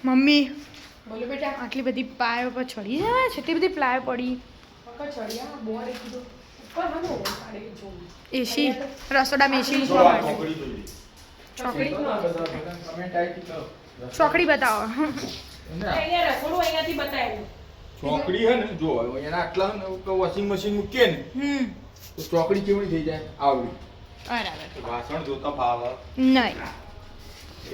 Mummy બોલો બેટા. આટલી બધી પાયો પર ચડી જાય છે, એટલી બધી પ્લાય પડી. ચડિયા બોર્ડ કીધું ઉપર હનો પાડે જોવું. એસી રસોડામાં એસી મૂકવા માટે ચોકડી બતાવો. અહીંયા રસોડું અહીંયાથી બતાવેલું. ચોકડી હે ને જો એના આટલા ને વોશિંગ મશીન મૂકીએ ને તો ચોકડી કેવડી થઈ જાય આવડી. બરાબર. વાસણ જોતા ફાવે નહીં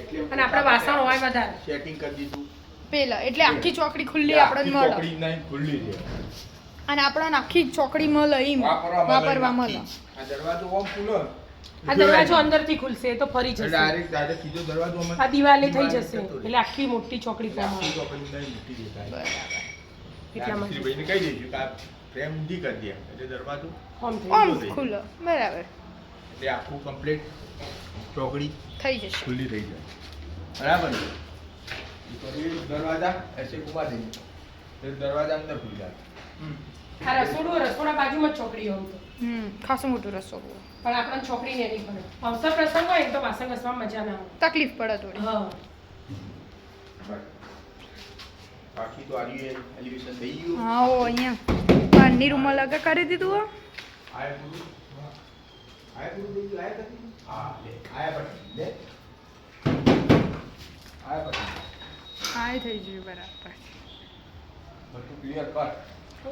એટલે અને આપણા વાસણ હોય વધારે. સેટિંગ કરી દીધું. પેલા એટલે આખી ચોકડી ખુલ્લી આપણને મળે ચોકડી નહીં ખુલ્લી છે. અને આપણને આખી ચોકડી મળે એમ વાપરવા મળે. આ દરવાજો ઓમ ખુલ્લો આ દરવાજો અંદરથી ખુલશે એ તો ફરી જશે. ડાયરેક્ટ સીધો દરવાજો અમે આ દિવાલે થઈ જશે એટલે આખી મોટી ચોકડી આખી પ્રમાણે. ચોકડી નહીં મૂકી દેતા. બરાબર. એટલા માટે ભાઈને કહી દઈશું કે આ ફ્રેમ ઊંધી કરી દે એટલે દરવાજો આમ થઈ આમ થઈ ખુલ્લો બરાબર એટલે આખું કમ્પ્લીટ ચોકડી થઈ જશે. ખુલ્લી થઈ જાય. બરાબર ને? તો એ દરવાજા ऐसे घुमा देंगे फिर दरवाजा अंदर खुल जाता આ રસોડા બાજુમાં જ છોકરી હોય તો ખાસું મોટું રસોડું. પણ આપણને છોકરી ને નહીં પડે. અવસર પ્રસંગ હોય ને તો વાસણ ઘસવામાં મજા ના આવે. તકલીફ પડે થોડી. હા बाकी तो आगे एलिवेशन થઈ ગયું. હા ઓ અહીંયા બહારની રૂમમાં લગા કરી દીધું હો. આયા પૂરું થઈ ગયું. આયા કરી હા લે આયા પટી લે આયા પટી હા થઈ ગયું બરાબર. બધું ક્લિયર કર.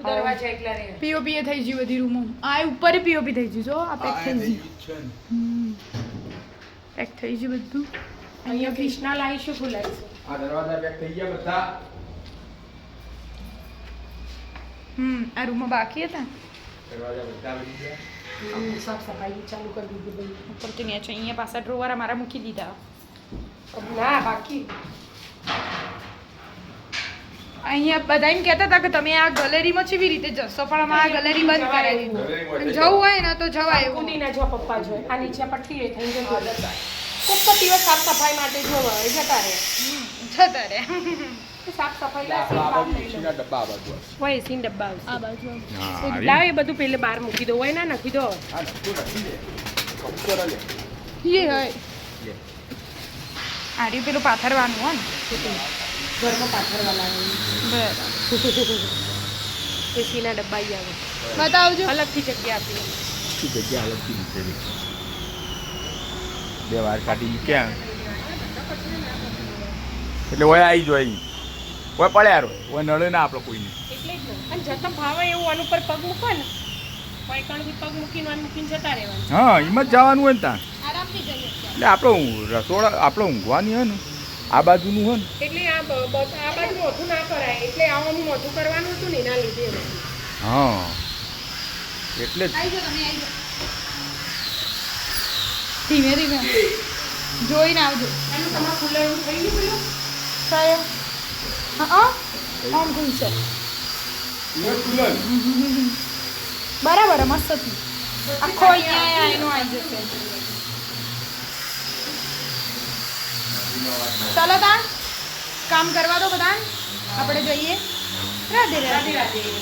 દરવાજા એકલા રહે. પીઓપી એ થઈ ગયું બધી રૂમો. આ ઉપર પીઓપી થઈ ગયું જો આ પેક થઈ ગયું. પેક થઈ ગયું બધું. અહીંયા કૃષ્ણા લાવીશું ખુલાવીશું. આ દરવાજા પેક થઈ ગયા બધા. આ રૂમમાં બાકી હતા. દરવાજા બધા બની ગયા. સાફ સફાઈ ચાલુ કરી દીધી ભાઈ. ઉપરથી નીચે અહીંયા પાછા ડ્રોવર મારા મૂકી દીધા. ના બાકી અહીંયા બધા એમ કહેતા હતા કે તમે આ ગેલેરીમાં કેવી રીતે જશો, પણ અમે આ ગેલેરી બંધ કરાવી દીધું. ગેલેરીમાં જવું હોય ને તો જવાય એવું. કુદીના જો પપ્પા જોઈ આ નીચે પટ્ટી થઈ જશે. કોક દિવસ સાફ સફાઈ માટે જોવા જતા રહે. જતા રે સાફ સફાઈ આપણા આ બાજુ એસીના ડબ્બા આ બાજુ હશે. હોય એસી ડબ્બા આ બાજુ હા લાવ એ બધું પેલે બહાર મૂકી દો હોય ના નાખી દો. આ નતું નથી લે કમ્પ્યુટર લે ये है લે આર્યું પેલું પાથરવાનું હો ને ઘરમાં પાથરવા લાવે બરાબર. એસીના ડબ્બા ઈ આવે બતાવજો. અલગથી જગ્યા આપી. શું જગ્યા અલગથી મૂકેલી બે વાર કાઢી ક્યાં એટલે ઓય આવી જો અહીં ઓય પડ્યા રો ઓય નળે ના આપણે કોઈને એટલે જ ને. અને જતા ભાવે એવું આનું પર પગ મૂકો ને કોઈ કણ બી પગ મૂકીને આને મૂકીને જતા રહેવાનું. હા એમ જ જવાનું હોય ને ત્યાં આરામથી જઈએ. એટલે આપણે રસોડા આપણે ઊંઘવાની હોય ને આ બાજુનું હોય ને એટલે આ બાજુ મોઢું ના કરાય એટલે આવાનું મોઢું કરવાનું હતું ને એના લીધે એવું. હા એટલે જ આવી જાઓ તમે આવી જાઓ. ધીમે ધીમે જોઈને આવજો. એનું તમારે ખુલ્લે એવું થઈ ગયું પેલું કયો હા ઓમ ખુલશે બરાબર મસ્ત હતી. આખો અહીંયા એનો આવી જશે. ચાલો તા કામ કરવા દો બધા આપણે જઈએ. રાધે રાધે. રાધે રાધે.